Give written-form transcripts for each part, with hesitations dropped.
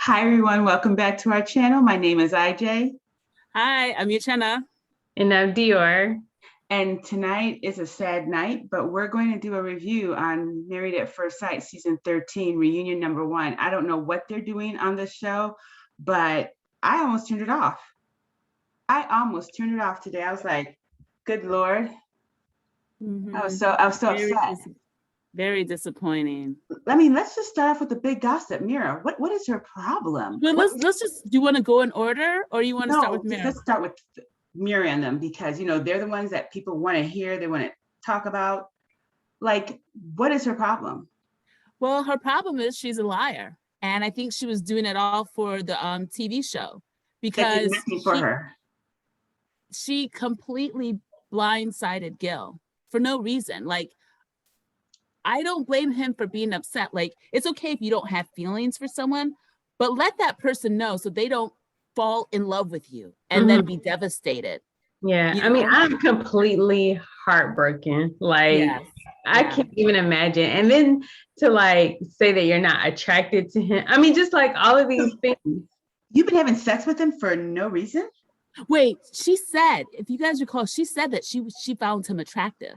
Hi, everyone. Welcome back to our channel. My name is IJ. Hi, I'm Uchenna. And I'm Dior. And tonight is a sad night, but we're going to do a review on Married at First Sight, season 13, reunion number 1. I don't know what they're doing on this show, but I almost turned it off. Today. I was like, good Lord. I was so upset. Very disappointing. I mean, let's just start off with the big gossip. Mira, what is her problem? Well, let's just, do you want to go in order or you want to start with Mira? Let's start with Mira and them because, they're the ones that people want to hear, they want to talk about. Like, what is her problem? Well, her problem is she's a liar. And I think she was doing it all for the TV show because she completely blindsided Gil for no reason. Like, I don't blame him for being upset. Like, it's okay if you don't have feelings for someone, but let that person know so they don't fall in love with you and then be devastated. Yeah, I mean, I'm completely heartbroken. Like, yes. I can't even imagine. And then to like say that you're not attracted to him. I mean, just like all of these things. You've been having sex with him for no reason? Wait, she said, if you guys recall, she said that she found him attractive,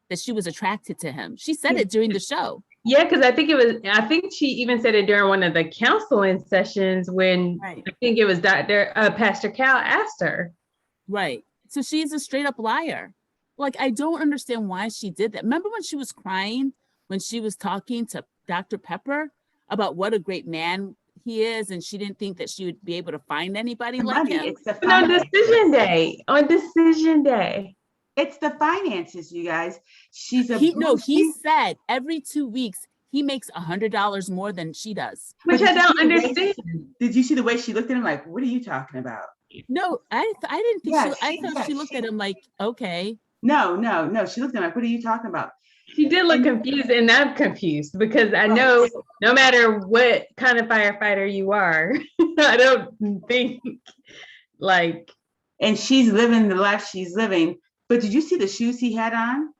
that she was attracted to him. She said it during the show. Yeah, because I think she even said it during one of the counseling sessions when I think it was Pastor Cal asked her. Right. So she's a straight up liar. Like, I don't understand why she did that. Remember when she was crying, when she was talking to Dr. Pepper about what a great man he is, and she didn't think that she would be able to find anybody like him? On decision day. It's the finances, you guys. He said every 2 weeks he makes $100 more than she does. Which I don't understand. Did you see the way she looked at him? Like, what are you talking about? No, I didn't think I thought she looked at him like, okay. No. She looked at him like, what are you talking about? She did look confused, and I'm confused because I know no matter what kind of firefighter you are, I don't think like. And she's living the life she's living. But did you see the shoes he had on?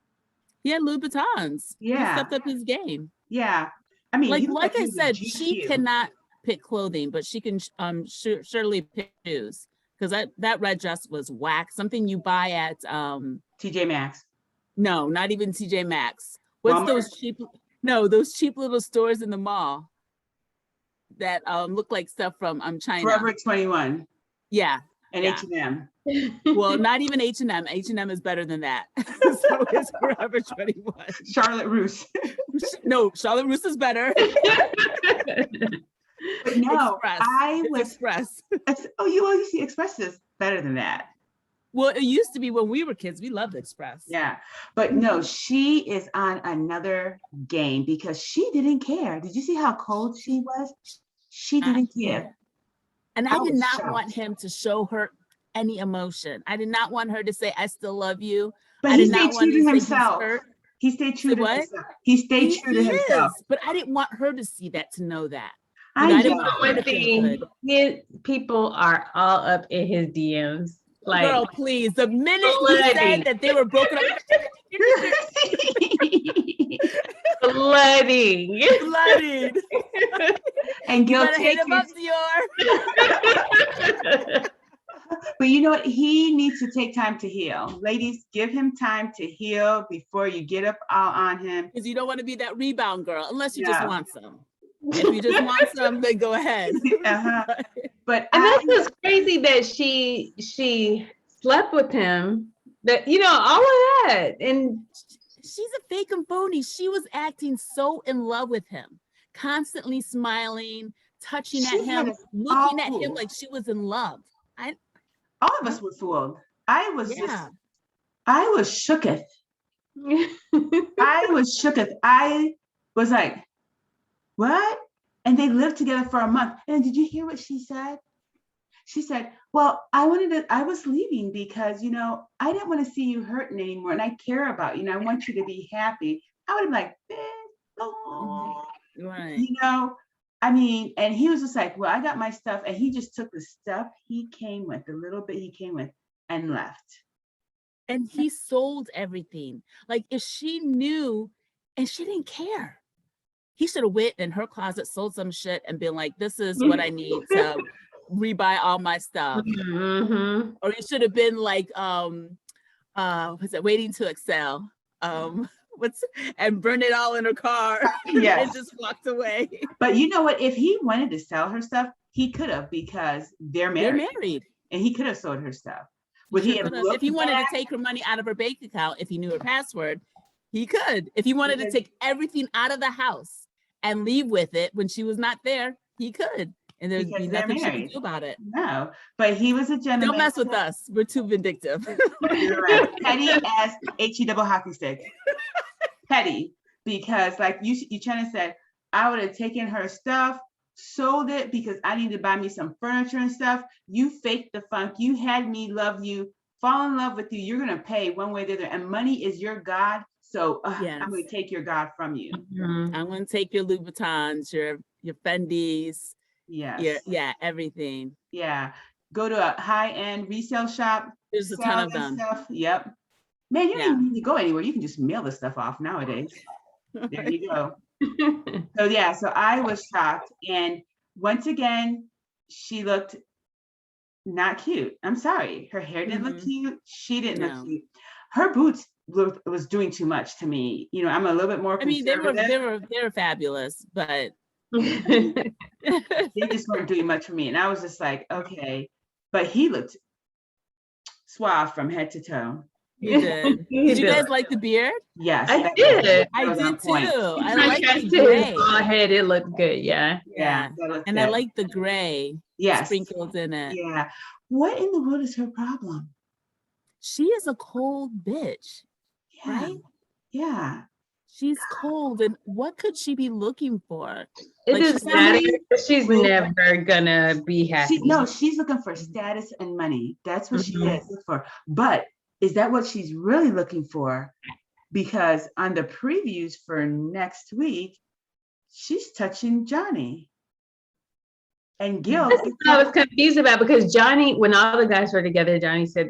He had Louboutins. Yeah. He stepped up his game. Yeah. I mean, like I said, she cannot pick clothing, but she can surely pick shoes. Because that red dress was whack. Something you buy at TJ Maxx. No, not even TJ Maxx. What's Walmart? those cheap little stores in the mall that look like stuff from China. Forever 21. Yeah. And H&M. Well, not even H&M. H&M is better than that. So it's Forever 21. Charlotte Russe. No, Charlotte Russe is better. But no, Express. You see, Express is better than that. Well, it used to be when we were kids. We loved Express. Yeah, but no, she is on another game because she didn't care. Did you see how cold she was? She didn't care. And I did not want him to show her any emotion. I did not want her to say, I still love you. But he stayed true to himself. He stayed true to himself. He stayed true to himself. But I didn't want her to see that, to know that. I didn't want to feel people are all up in his DMs. Like, girl, please. The minute he said that they were broken up. Flooding. And Gil hit him up, Dior. But you know what? He needs to take time to heal. Ladies, give him time to heal before you get up all on him. Because you don't want to be that rebound girl, unless you just want some. If you just want some, then go ahead. But that's just crazy that she slept with him. That all of that, and she's a fake and phony. She was acting so in love with him, constantly smiling, touching at him, looking at him like she was in love. All of us were fooled. I was shooketh. I was like, what? And they lived together for a month. And did you hear what she said? She said, well, I was leaving because, I didn't want to see you hurting anymore. And I care about you. And I want you to be happy. I would have been like, right. I mean, and he was just like, well, I got my stuff. And he just took the stuff he came with, the little bit he came with, and left. And he sold everything. Like, if she knew, and she didn't care. he should have went in her closet, sold some shit, and been like, this is what I need to rebuy all my stuff. Mm-hmm. Or he should have been like, what's it, waiting to excel. And burn it all in her car. Yes. And just walked away. But you know what? If he wanted to sell her stuff, he could have, because they're married. And he could have sold her stuff. Would he have looked if he wanted back? to take her money out of her bank account, if he knew her password, he could. If he wanted to take everything out of the house and leave with it when she was not there, he could. And there'd be nothing she could do about it. No, but he was a gentleman. Don't mess with us. We're too vindictive. You're right. Petty as HE double hockey stick. Petty, because like you trying to say, I would have taken her stuff, sold it because I need to buy me some furniture and stuff. You faked the funk. You had me love you, fall in love with you. You're gonna pay one way or the other, and money is your God. So Yes. I'm gonna take your God from you. Mm-hmm. I'm gonna take your Louboutins, your Fendis. Yes. Yeah, everything. Yeah. Go to a high-end resale shop. There's a ton of them. Stuff. Yep. Man, you don't even need to go anywhere. You can just mail the stuff off nowadays. There you go. So I was shocked. And once again, she looked not cute. I'm sorry. Her hair didn't look cute. She didn't look cute. Her boots was doing too much to me. You know, I'm a little bit more conservative. They were fabulous, but they just weren't doing much for me. And I was just like, okay. But he looked suave from head to toe. You did. Did you guys like the beard? Yes, I did. I did too. I like the gray. Head, it looked good. Yeah. And good. I like the gray. Yes. Sprinkled in it. Yeah. What in the world is her problem? She is a cold bitch. Yeah. Right? Yeah. She's cold. And what could she be looking for? It doesn't matter. She's never gonna be happy. She's looking for status and money. That's what she is looking for. But is that what she's really looking for? Because on the previews for next week, she's touching Johnny. And Gil. That's what I was confused about, because Johnny, when all the guys were together, Johnny said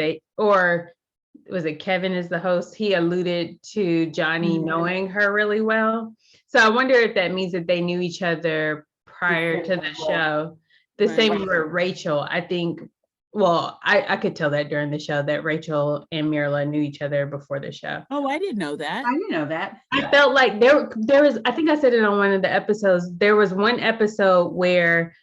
was it Kevin is the host? He alluded to Johnny knowing her really well. So I wonder if that means that they knew each other prior to the show. The same with Rachel. I think, well, I could tell that during the show that Rachel and Mirla knew each other before the show. Oh, I didn't know that. I didn't know that. I felt like there was, I think I said it on one of the episodes. There was one episode where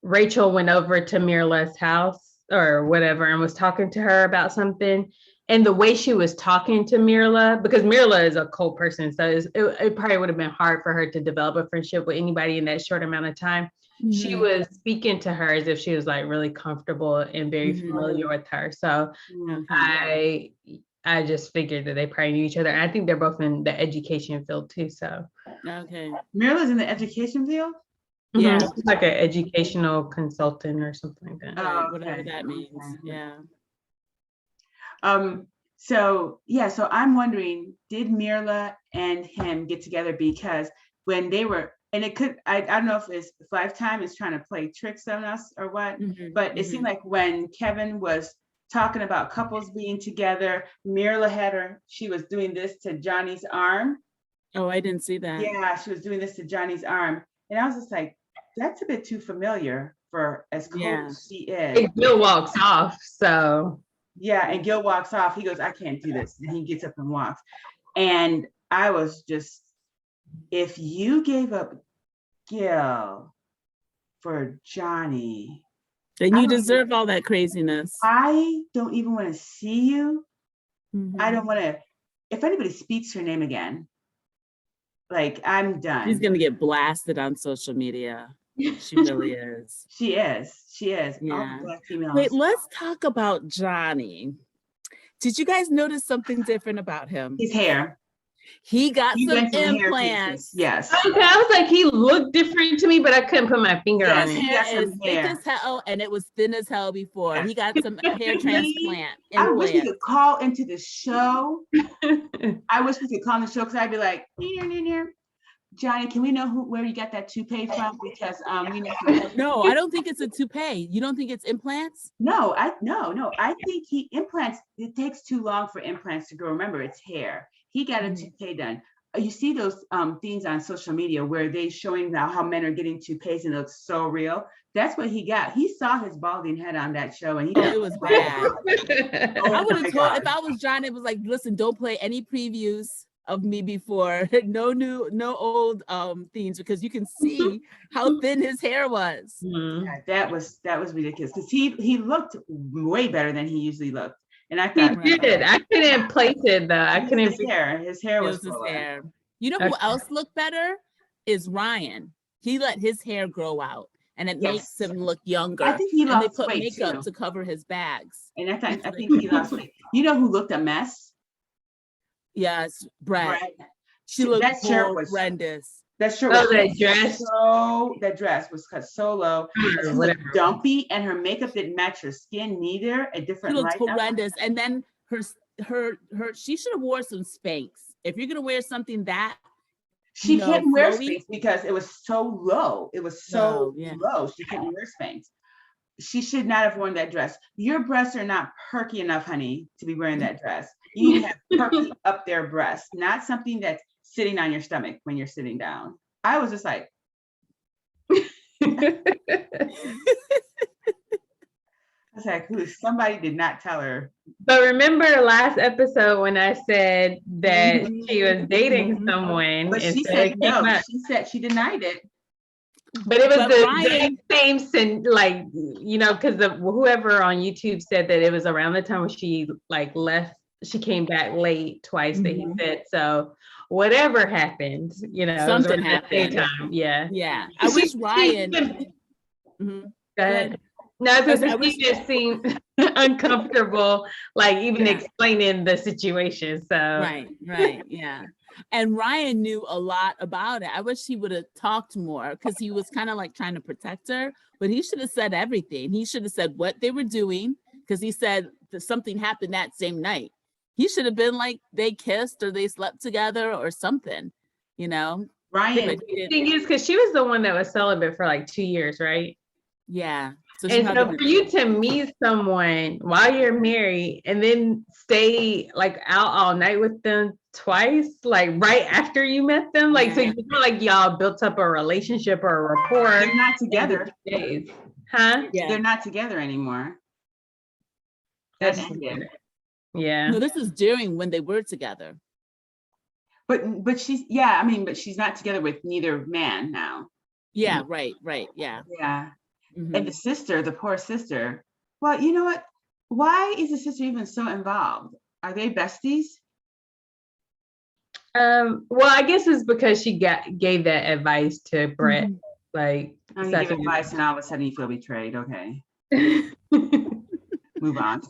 Rachel went over to Mirla's house or whatever and was talking to her about something. And the way she was talking to Mirla, because Mirla is a cold person, so it probably would have been hard for her to develop a friendship with anybody in that short amount of time. Mm-hmm. She was speaking to her as if she was like really comfortable and very familiar with her. So I just figured that they probably knew each other. And I think they're both in the education field too. So Mirla's in the education field? Yeah. Like an educational consultant or something like that. Whatever that means. Yeah. So I'm wondering, did Mirla and him get together? Because when they were, and it could, I don't know if it's Lifetime is trying to play tricks on us or what, but it seemed like when Kevin was talking about couples being together, Mirla she was doing this to Johnny's arm. Oh, I didn't see that. Yeah, she was doing this to Johnny's arm. And I was just like, that's a bit too familiar for as cold as she is. And Gil walks off, so. Yeah, and Gil walks off. He goes, I can't do this. And he gets up and walks. And I was just, if you gave up Gil for Johnny, then you deserve all that craziness. I don't even want to see you. I don't want to, if anybody speaks her name again, like, I'm done. She's going to get blasted on social media. She really is. She is. Yeah. Wait, let's talk about Johnny. Did you guys notice something different about him? His hair. He got some implants. Yes. Okay, I was like, he looked different to me, but I couldn't put my finger on it. His hair is thick as hell, and it was thin as hell before. He got some hair transplant. I wish we could call into the show. I wish we could call in the show, because I'd be like, Johnny, can we know where you got that toupee from? Because we need to. No, I don't think it's a toupee. You don't think it's implants? No, I think implants. It takes too long for implants to grow. Remember, it's hair. He got a toupee done. you see those things on social media where they showing now how men are getting toupees and it looks so real. That's what he got. He saw his balding head on that show and he Oh, it was bad. Oh I would my have told, God. if I was John, it was like, listen, don't play any previews of me before. No old themes, because you can see how thin his hair was. Yeah, that was ridiculous because he looked way better than he usually looked. And I He thought, did. I couldn't place it though. I couldn't. his hair It was was his fuller. hair. You know who else looked better? Is Ryan. He let his hair grow out and it makes him look younger. I think he and they lost put weight makeup too. to cover his bags. And I think he lost weight. You know who looked a mess? Yes, Brett. She That looked shirt was horrendous. That shirt was that dress. that dress was cut so low. She looked dumpy, and her makeup didn't match her skin neither. A different She looked light. horrendous. And then her she should have wore some Spanx. If you're gonna wear something that she couldn't wear flowy, Spanx because it was so low. It was so low. She couldn't wear Spanx. She should not have worn that dress. Your breasts are not perky enough, honey, to be wearing that dress. You need to have perky up their breasts, not something that's sitting on your stomach when you're sitting down. I was just like, I was like, somebody did not tell her. But remember last episode when I said that she was dating someone? But she said no. She said she denied it. But it was the same, like, you know, because whoever on YouTube said that it was around the time when she like left, she came back late twice that he said. So whatever happened, you know, something happened. Yeah. Yeah. I wish Ryan. Go ahead. No, because she just seemed uncomfortable, like even explaining the situation. So right, yeah. And Ryan knew a lot about it. I wish he would have talked more because he was kind of like trying to protect her, but he should have said everything. He should have said what they were doing because he said that something happened that same night. He should have been like they kissed or they slept together or something, you know. Ryan. The thing is, because she was the one that was celibate for like 2 years, right? Yeah. So for you to meet someone while you're married and then stay like out all night with them twice, like right after you met them, like so you feel like y'all built up a relationship or a rapport. They're not together. Huh? Yeah. They're not together anymore. That's ended. Yeah. No, this is during when they were together. But she's but she's not together with neither man now. Yeah, right, yeah. Yeah. And the sister, the poor sister. Well, you know what? Why is the sister even so involved? Are they besties? Well, I guess it's because she gave that advice to Brett. Like, you give advice and all of a sudden you feel betrayed. Okay. Move on.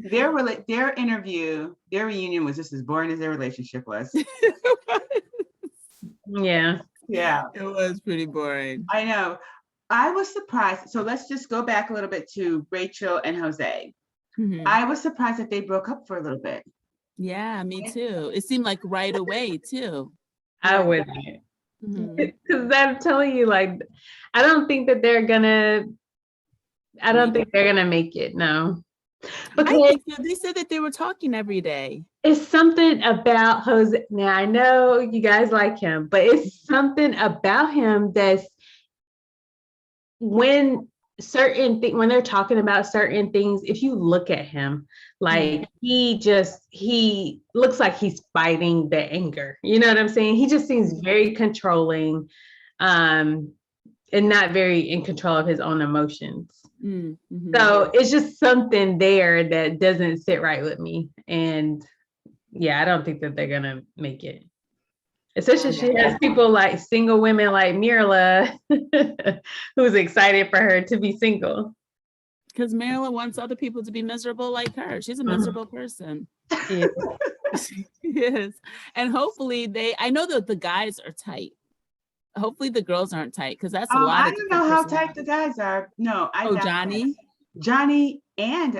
Their interview, their reunion was just as boring as their relationship was. Yeah. It was pretty boring. I know. I was surprised. So let's just go back a little bit to Rachel and Jose. I was surprised that they broke up for a little bit. Yeah, me too. It seemed like right away too. I wouldn't. Because I'm telling you, like, I don't think they're gonna make it. No. Because they said that they were talking every day. It's something about Jose. Now I know you guys like him, but it's something about him that's when they're talking about certain things, if you look at him, like he looks like he's fighting the anger. You know what I'm saying? He just seems very controlling, and not very in control of his own emotions. So it's just something there that doesn't sit right with me. And yeah, I don't think that they're gonna make it. Especially she has people like single women like Mirla, who's excited for her to be single. Because Myrla wants other people to be miserable like her. She's a miserable person. Yeah. She is. And hopefully I know that the guys are tight. Hopefully the girls aren't tight because that's a lot. I don't know how tight the guys are. No, Johnny and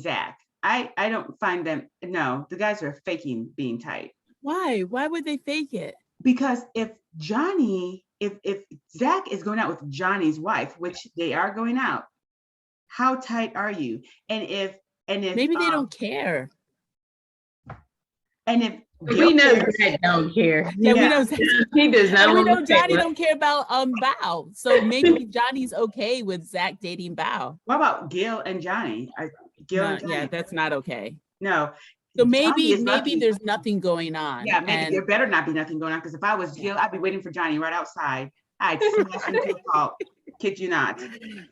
Zach. I don't find them. No, the guys are faking being tight. Why? Why would they fake it? Because if Zach is going out with Johnny's wife, which they are going out, how tight are you? And if maybe they don't care. And if we know cares, Zach don't care. Yeah, we Yeah. know. He does not And we know want to take Johnny one. don't care about Bao. So maybe Johnny's okay with Zach dating Bao. what about Gil and Johnny? Gil No, and Johnny? yeah, that's not okay. No. So Johnny maybe is lucky. there's nothing going on. Yeah, maybe and there better not be nothing going on, because if I was Gil, I'd be waiting for Johnny right outside. I'd smash him to a halt. Kid you not.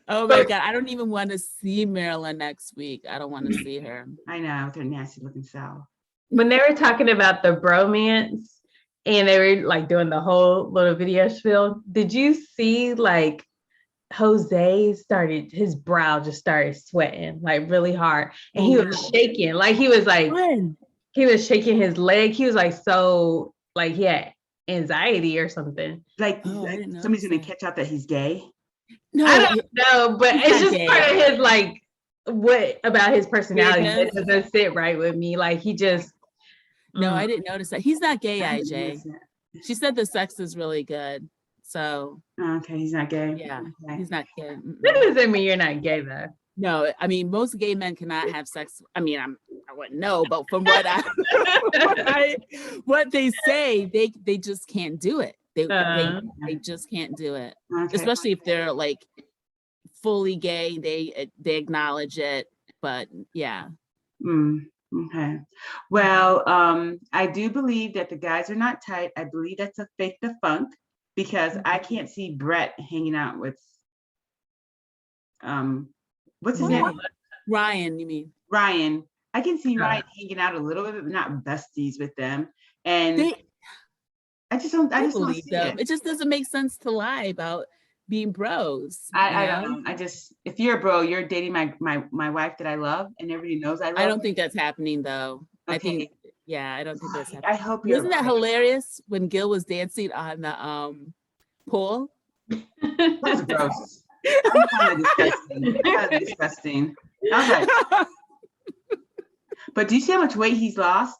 oh my God, I don't even want to see Mirla next week. I don't want to see her. I know, with her nasty looking self. When they were talking about the bromance and they were like doing the whole little video spiel, did you see like Jose his brow just started sweating like really hard, and he was shaking, like he was like When? he was shaking his leg. He was like so like he had anxiety or something. Like, Oh, I like didn't somebody's gonna notice catch out that he's gay. No, I don't know, but he's it's not just gay. part of his like what about his personality Weirdness. that doesn't sit right with me. Like he just no, I didn't notice that. He's not gay, I didn't IJ. notice that. She said the sex is really good. So Okay, he's not gay. yeah, Okay. he's not gay. that doesn't mean you're not gay though. No, I mean most gay men cannot have sex. I mean, I wouldn't know, but from what what they say, they just can't do it. They just can't do it. Okay. Especially if they're like fully gay, they acknowledge it. But yeah. Okay. Well, I do believe that the guys are not tight. I believe that's a fake the funk, because I can't see Brett hanging out with what's his name? Ryan, you mean? Ryan. I can see Ryan hanging out a little bit, but not besties with them. And I just don't believe see them. it. It just doesn't make sense to lie about being bros. I don't know. If you're a bro, you're dating my wife that I love, and everybody knows I love. I don't think that's happening though. Okay. I think I don't think that's happening. I hope you're Wasn't that hilarious when Gil was dancing on the pool? That was gross. I'm kind of disgusting. Kind of disgusting. I was like, but do you see how much weight he's lost?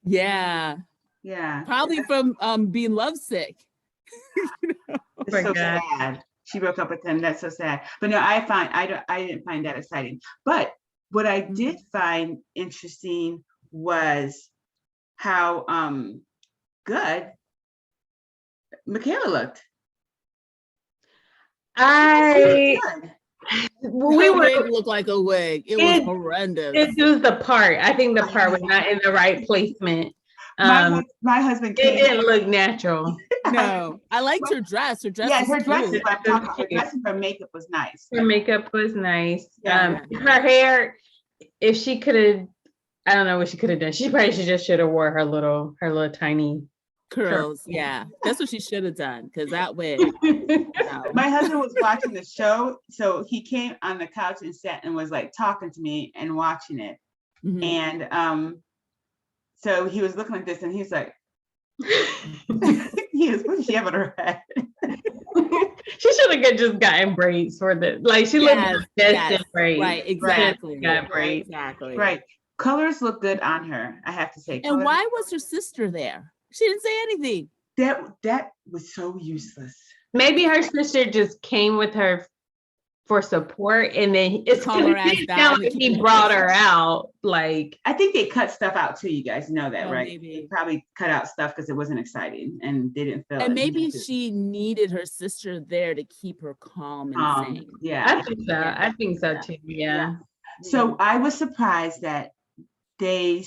Yeah. Yeah. Probably from being lovesick. It's so sad. She broke up with him. That's so sad. But no, I didn't find that exciting. But what I did find interesting was how good Michaela looked. We wig looked like a wig. It was horrendous. It was the part. I think the part was not in the right placement. My husband it didn't look natural. No, I liked her dress. Her dress, her dress, cute. her makeup was nice. Her makeup was nice. Yeah. Her hair, if she could have, I don't know what she could have done. She probably should have wore her little tiny curls. Yeah, that's what she should have done, because that wig. My husband was watching the show, so he came on the couch and sat and was like talking to me and watching it. Mm-hmm. And so he was looking like this, and he's like, what does she have on her head? She should have just gotten braids for the, like, she looked best in braids. Right, exactly. Got braids. Exactly. Right. Colors look good on her, I have to say. And why was her sister there? She didn't say anything. That was so useless. Maybe her sister just came with her for support, and then it's like he brought her out. Like, I think they cut stuff out too. You guys know that, right? Maybe. They probably cut out stuff because it wasn't exciting and they didn't feel. And maybe she needed her sister there to keep her calm and sane. Yeah, I think so. I think so too. Yeah. So I was surprised that they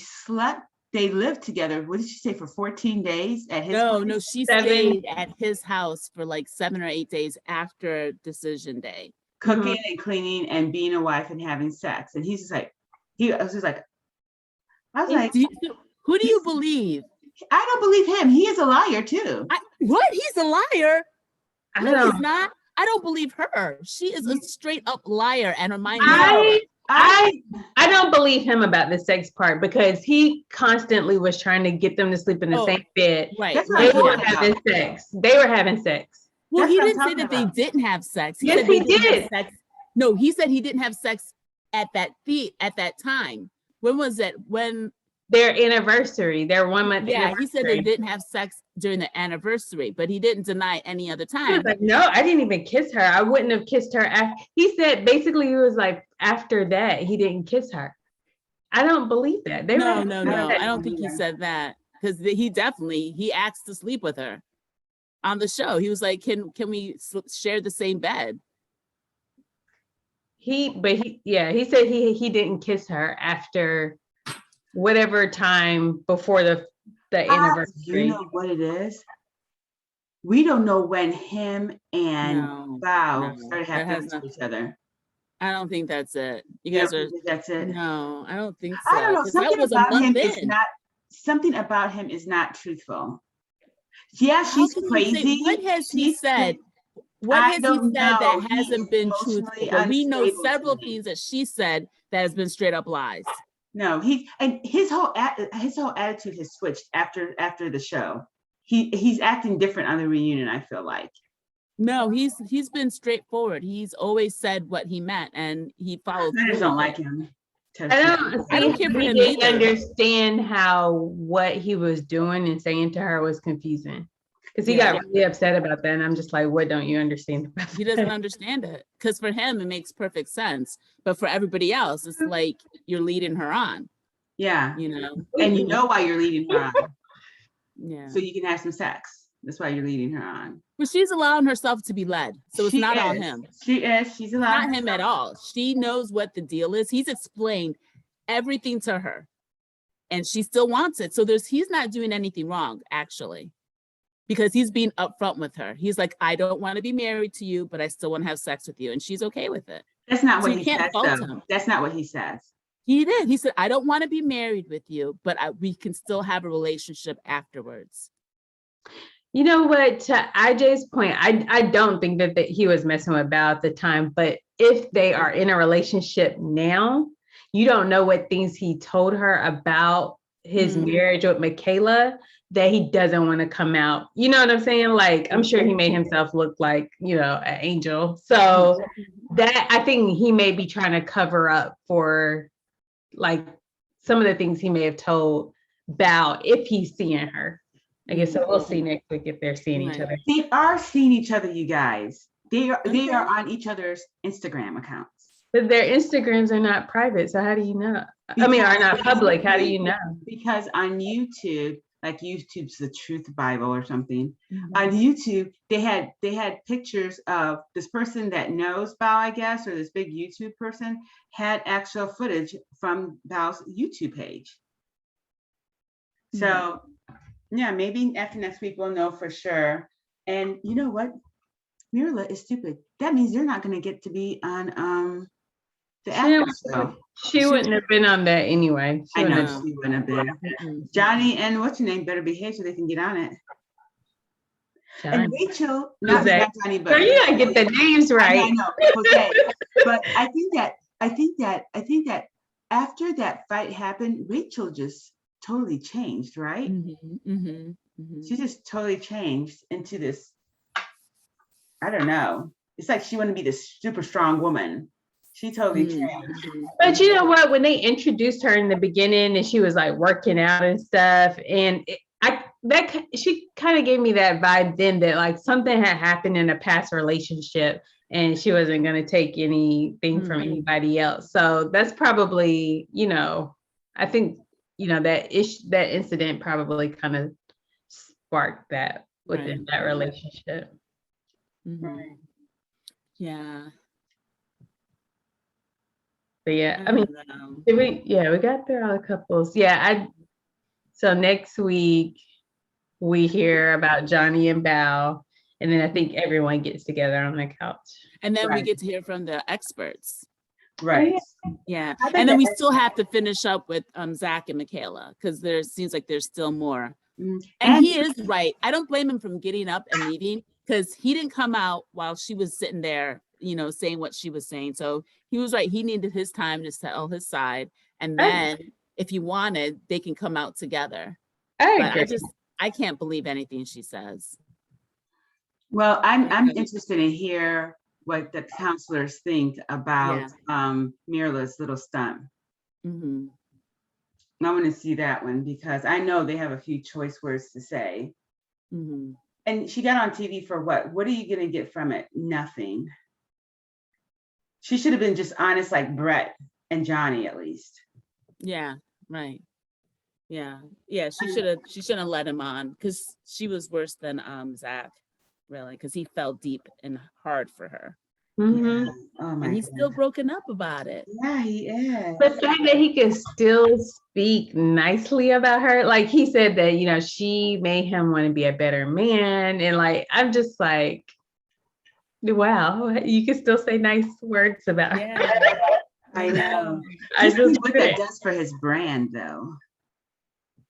lived together. What did she say, for 14 days at his No, place? no, she stayed at his house for like 7 or 8 days after decision day. Cooking and cleaning and being a wife and having sex. And he's just like, I was like, who do you believe? I don't believe him. He is a liar too. What? He's a liar? No, he's not. I don't believe her. She is a straight up liar, and reminds I don't believe him about the sex part, because he constantly was trying to get them to sleep in the same bed. Right. They were having sex. They were having sex. Well, he didn't say that they didn't have sex. He yes, said he did. No, he said he didn't have sex at that time. When was it? When their anniversary, their 1 month. Yeah, he said they didn't have sex during the anniversary, but he didn't deny any other time. He was like, no, I didn't even kiss her. I wouldn't have kissed her. He said basically he was like, after that, he didn't kiss her. I don't believe that. They No, were no, no. I don't think he said that, because he asked to sleep with her on the show. He was like, can we share the same bed? he said he didn't kiss her after whatever time before the anniversary. You know what it is? We don't know when him and Bao started having to each other. I don't think that's it. You You guys don't are. think that's it? No, I don't think so. I don't know. That was a month in. Something about him is not truthful. Yeah, How she's can you crazy. say, what has he said? What has he said that hasn't been truthful? But we know several things that she said that has been straight up lies. No, his whole attitude has switched after the show. He's acting different on the reunion, I feel like. No, he's been straightforward. He's always said what he meant, and he followed through. I just don't like him. I don't care for him either. Understand how what he was doing and saying to her was confusing, because he got really upset about that, and I'm just like, what don't you understand about He doesn't understand it, because for him it makes perfect sense, but for everybody else it's like you're leading her on. Yeah, you know, and you know why you're leading her on. Yeah, so you can have some sex. That's why you're leading her on. But she's allowing herself to be led, so it's not all him. She's allowing. Not him at all. She knows what the deal is. He's explained everything to her, and she still wants it. So he's not doing anything wrong, actually, because he's being upfront with her. He's like, I don't want to be married to you, but I still want to have sex with you, and she's okay with it. That's not what he says, though. That's not what he says. He did. He said, I don't want to be married with you, but we can still have a relationship afterwards. You know what, to IJ's point, I don't think that he was messing with Bao at the time, but if they are in a relationship now, you don't know what things he told her about his marriage with Michaela that he doesn't want to come out. You know what I'm saying? Like, I'm sure he made himself look like, an angel. So that, I think he may be trying to cover up for like some of the things he may have told Bao if he's seeing her. I guess so. We'll see next week if they're seeing each other. They are seeing each other, you guys. They are on each other's Instagram accounts. But their Instagrams are not private, so how do you know? Are not public. How do you know? Because on YouTube, like YouTube's the Truth Bible or something. On YouTube, they had pictures of this person that knows Bao, I guess, or this big YouTube person had actual footage from Bao's YouTube page. So. Yeah, maybe after next week we'll know for sure. And you know what? Mirla is stupid. That means they're not going to get to be on the after show. She wouldn't have been on that anyway. I know she wouldn't have been. Johnny and what's your name better behave so they can get on it. Johnny. And Rachel, not Johnny, but you gotta get the names right. I know. Okay, but I think that after that fight happened, Rachel just totally changed, right? She just totally changed into this, I don't know. It's like she wanted to be this super strong woman. She totally changed. But you know what? When they introduced her in the beginning and she was like working out and stuff, and she kind of gave me that vibe then that like something had happened in a past relationship and she wasn't going to take anything from anybody else. So that's probably, I think, that incident probably kind of sparked that within that relationship. Right. Yeah. But yeah, I mean, we got through all the couples. Yeah, so next week we hear about Johnny and Bao, and then I think everyone gets together on the couch. And then we get to hear from the experts. Right. Yeah. And then we still have to finish up with Zach and Michaela, because there seems like there's still more. And he is right. I don't blame him from getting up and leaving, because he didn't come out while she was sitting there, saying what she was saying. So he was right. He needed his time to settle his side. And then if he wanted, they can come out together. I can't believe anything she says. Well, I'm interested in hear what the counselors think about Mirla's little stunt. I want to see that one because I know they have a few choice words to say. And she got on TV for what? What are you going to get from it? Nothing. She should have been just honest like Brett and Johnny at least. Yeah, right. Yeah. Yeah. She shouldn't let him on because she was worse than Zach, really, because he fell deep and hard for her. Mhm. Yeah. Oh my And he's still goodness. broken up about it. Yeah, he is. The fact that he could still speak nicely about her, like he said that, you know, she made him want to be a better man. And like, I'm just like, wow, you can still say nice words about her. Yeah. I know. I Just just what that does for his brand, though.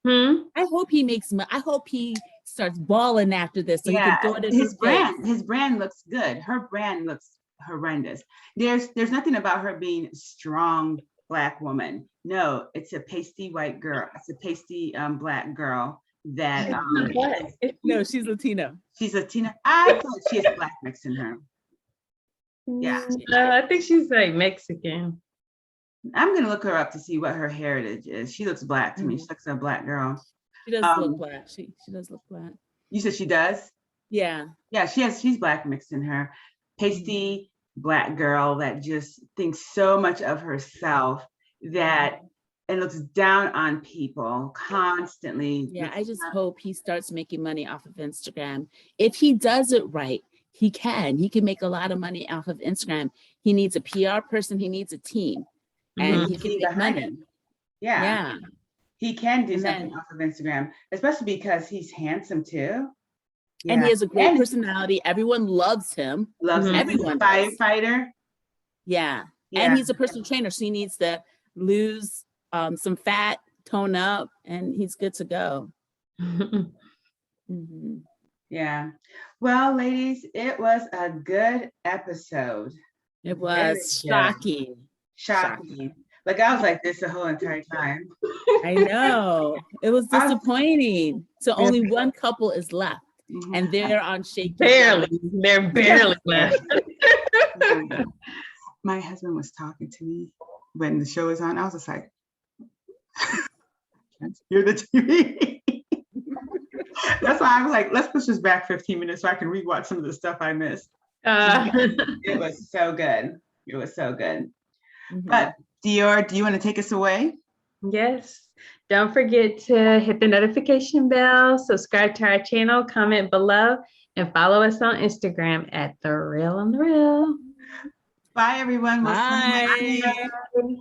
I hope he makes I hope he starts balling after this so he Yeah, can throw it in his face. his brand looks good. Her brand looks horrendous. There's nothing about her being a strong Black woman. No, it's a pasty white girl. It's a pasty Black girl that No, she's Latino. she's Latina. I thought she has Black mixed in her. Yeah. I think she's like Mexican. I'm gonna look her up to see what her heritage is. She looks Black to me. She looks like a Black girl. She does look Black. She does look Black. You said she does? Yeah. Yeah, she's Black mixed in her. Pasty Black girl that just thinks so much of herself that and looks down on people constantly. Yeah, I just hope he starts making money off of Instagram. If he does it right, he can. He can make a lot of money off of Instagram. He needs a PR person. He needs a team. And he can make money. Yeah. He can do something off of Instagram, especially because he's handsome too. Yeah. And he has a great personality. Everyone loves him. Loves him. Everyone. Firefighter. Yeah. And he's a personal trainer. So he needs to lose some fat, tone up, and he's good to go. Yeah. Well, ladies, it was a good episode. It was shocking. Like I was like this the whole entire time. I know. It was disappointing. So only one couple is left. And they're on shaky. They're barely left. My husband was talking to me when the show was on. I was just like, can't hear the TV. That's why I was like, let's push this back 15 minutes so I can rewatch some of the stuff I missed. It was so good. It was so good. But Dior, do you want to take us away? Yes. Don't forget to hit the notification bell, subscribe to our channel, comment below, and follow us on Instagram at The Real and the Real. Bye, everyone. Bye. Bye.